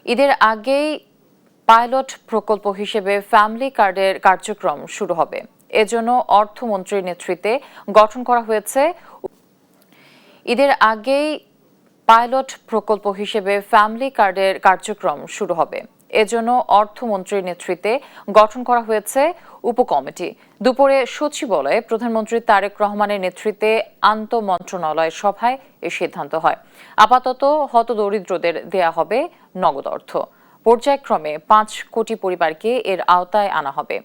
ঈদের আগেই পাইলট প্রকল্প হিসেবে ফ্যামিলি কার্ডের কার্যক্রম শুরু হবে। এজন্য অর্থমন্ত্রীর নেতৃত্বে গঠন করা হয়েছে ঈদের আগেই পাইলট প্রকল্প হিসেবে ফ্যামিলি কার্ডের কার্যক্রম শুরু হবে। এজন্য অর্থমন্ত্রীর নেতৃত্বে গঠন করা হয়েছে উপকমিটি। দুপুরে সচিবালয়ে প্রধানমন্ত্রী তারেক রহমানের নেতৃত্বে আন্তঃমন্ত্রণালয় সভায় এ সিদ্ধান্ত হয়। আপাতত হতদরিদ্রদের দেয়া হবে নগদ অর্থ। পর্যায়ক্রমে 5 কোটি পরিবারকে এর আওতায় আনা হবে।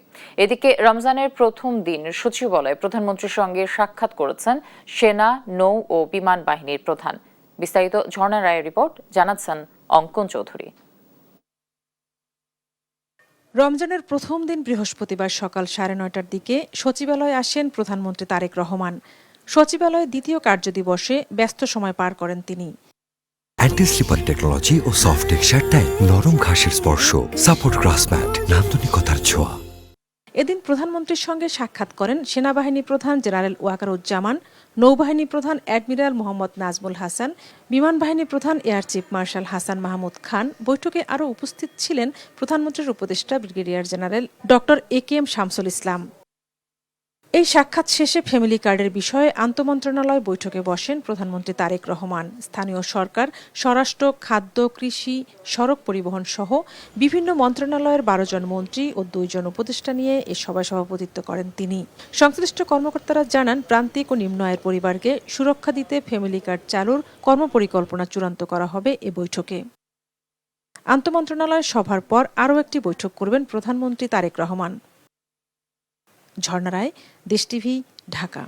এদিকে রমজানের প্রথম দিন সচিবালয়ে প্রধানমন্ত্রীর সঙ্গে সাক্ষাৎ করেছেন সেনা, নৌ ও বিমান বাহিনীর প্রধান। বিস্তারিত ঝর্ণা রায়ের রিপোর্ট, জানাচ্ছেন অঙ্কন চৌধুরী। রমজানের প্রথম দিন বৃহস্পতিবার সকাল 9:30টার দিকে সচিবালয়ে আসেন প্রধানমন্ত্রী তারেক রহমান। সচিবালয়ে দ্বিতীয় কার্যদিবসে ব্যস্ত সময় পার করেন তিনি। অ্যান্টি স্লিপার টেকনোলজি ও সফট টেক্সচারটাই নরম ঘাসের স্পর্শ, সাপোর্ট গ্রাস ম্যাট, নান্দনিকতার ছোঁয়া। এদিন প্রধানমন্ত্রীর সঙ্গে সাক্ষাৎ করেন সেনাবাহিনী প্রধান জেনারেল ওয়াকারুজ্জামান, নৌবাহিনী প্রধান অ্যাডমিরাল মোহাম্মদ নাজমুল হাসান, বিমান বাহিনী প্রধান air chief marshal Hasan Mahmud Khan. বৈঠকে আরও উপস্থিত ছিলেন প্রধানমন্ত্রীর উপদেষ্টা brigadier general doctor AKM Shamsul Islam. এই সাক্ষাৎ শেষে ফ্যামিলি কার্ডের বিষয়ে আন্তঃমন্ত্রণালয় বৈঠকে বসেন প্রধানমন্ত্রী তারেক রহমান। স্থানীয় সরকার, স্বরাষ্ট্র, খাদ্য, কৃষি, সড়ক পরিবহন সহ বিভিন্ন মন্ত্রণালয়ের 12 জন মন্ত্রী ও 2 জন উপদেষ্টা নিয়ে এ সভায় সভাপতিত্ব করেন তিনি। সংশ্লিষ্ট কর্মকর্তারা জানান, প্রান্তিক ও নিম্ন আয়ের পরিবারকে সুরক্ষা দিতে ফ্যামিলি কার্ড চালুর কর্মপরিকল্পনা চূড়ান্ত করা হবে এ বৈঠকে। আন্তঃমন্ত্রণালয় সভার পর আরও একটি বৈঠক করবেন প্রধানমন্ত্রী তারেক রহমান। ঝর্ণা রায়, দেশ টিভি, ঢাকা।